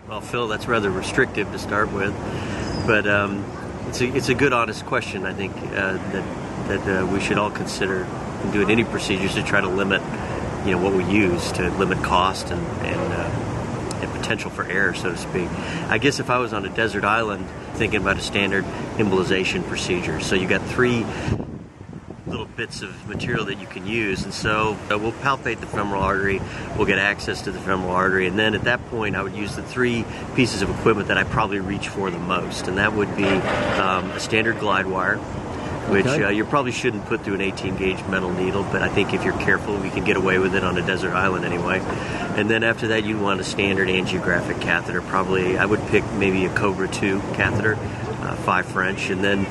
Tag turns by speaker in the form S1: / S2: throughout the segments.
S1: Well, Phil, that's rather restrictive to start with, but it's a good, honest question. I think that we should all consider in doing any procedures to try to limit, what we use, to limit cost and potential for error, so to speak. I guess if I was on a desert island thinking about a standard embolization procedure, so you got 3 little bits of material that you can use, and so we'll palpate the femoral artery, we'll get access to the femoral artery, and then at that point I would use the 3 pieces of equipment that I probably reach for the most, and that would be a standard glide wire, which you probably shouldn't put through an 18-gauge metal needle, but I think if you're careful, we can get away with it on a desert island anyway. And then after that, you'd want a standard angiographic catheter. Probably, I would pick maybe a Cobra 2 catheter, 5 French, and then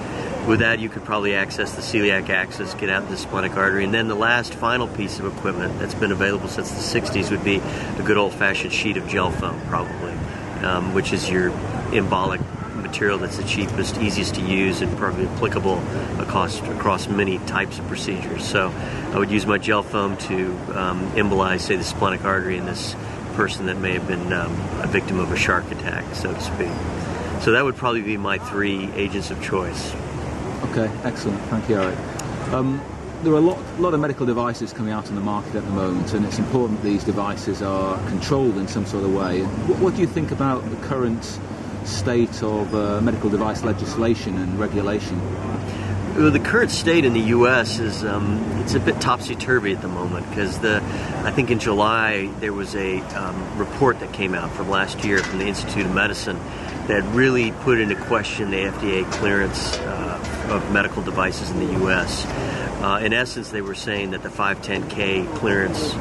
S1: with that, you could probably access the celiac axis, get out the splenic artery, and then the last final piece of equipment that's been available since the 60s would be a good old-fashioned sheet of gel foam, probably, which is your embolic material that's the cheapest, easiest to use, and probably applicable across many types of procedures. So I would use my gel foam to embolize, say, the splenic artery in this person that may have been a victim of a shark attack, so to speak. So that would probably be my 3 agents of choice.
S2: Okay, excellent. Thank you, Eric. There are a lot of medical devices coming out on the market at the moment, and it's important these devices are controlled in some sort of way. What do you think about the current state of medical device legislation and regulation?
S1: Well, the current state in the U.S. is it's a bit topsy-turvy at the moment, because I think in July there was a report that came out from last year from the Institute of Medicine that really put into question the FDA clearance of medical devices in the U.S. In essence, they were saying that the 510K clearance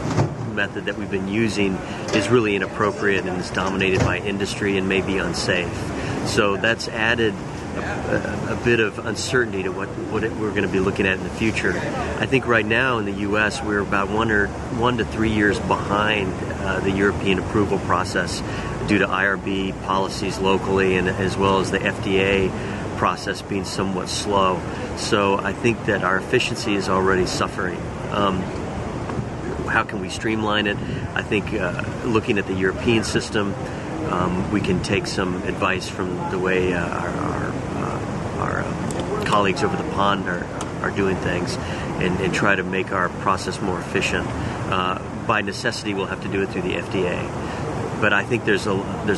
S1: method that we've been using is really inappropriate and is dominated by industry and may be unsafe. So that's added a bit of uncertainty to what we're going to be looking at in the future. I think right now in the U.S. we're about 1 to 3 years behind the European approval process due to IRB policies locally, and as well as the FDA process being somewhat slow. So I think that our efficiency is already suffering. How can we streamline it? I think looking at the European system, we can take some advice from the way our colleagues over the pond are doing things, and try to make our process more efficient. By necessity, we'll have to do it through the FDA. But I think there's a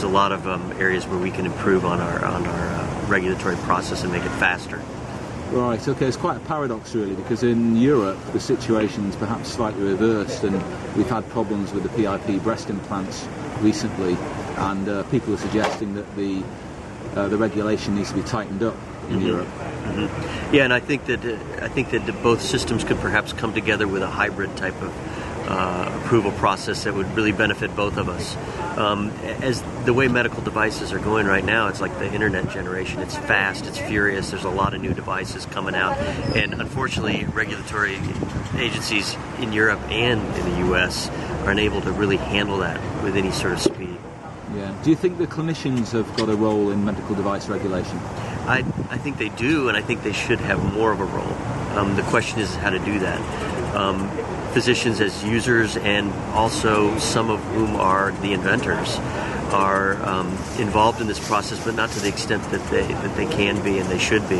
S1: lot of areas where we can improve on our regulatory process and make it faster.
S2: Right, okay, it's quite a paradox really, because in Europe the situation's perhaps slightly reversed, and we've had problems with the PIP breast implants recently, and people are suggesting that the regulation needs to be tightened up in Europe.
S1: Yeah, and I think that both systems could perhaps come together with a hybrid type of approval process that would really benefit both of us. As the way medical devices are going right now, it's like the internet generation. It's fast, it's furious, there's a lot of new devices coming out, and unfortunately regulatory agencies in Europe and in the US are unable to really handle that with any sort of speed.
S2: Yeah. Do you think the clinicians have got a role in medical device regulation?
S1: I think they do, and I think they should have more of a role. The question is how to do that. Physicians as users, and also some of whom are the inventors, are involved in this process, but not to the extent that they can be and they should be.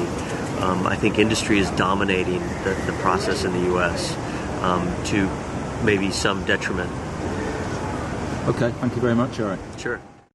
S1: I think industry is dominating the process in the U.S. To maybe some detriment.
S2: Okay, thank you very much, Eric.
S1: Sure.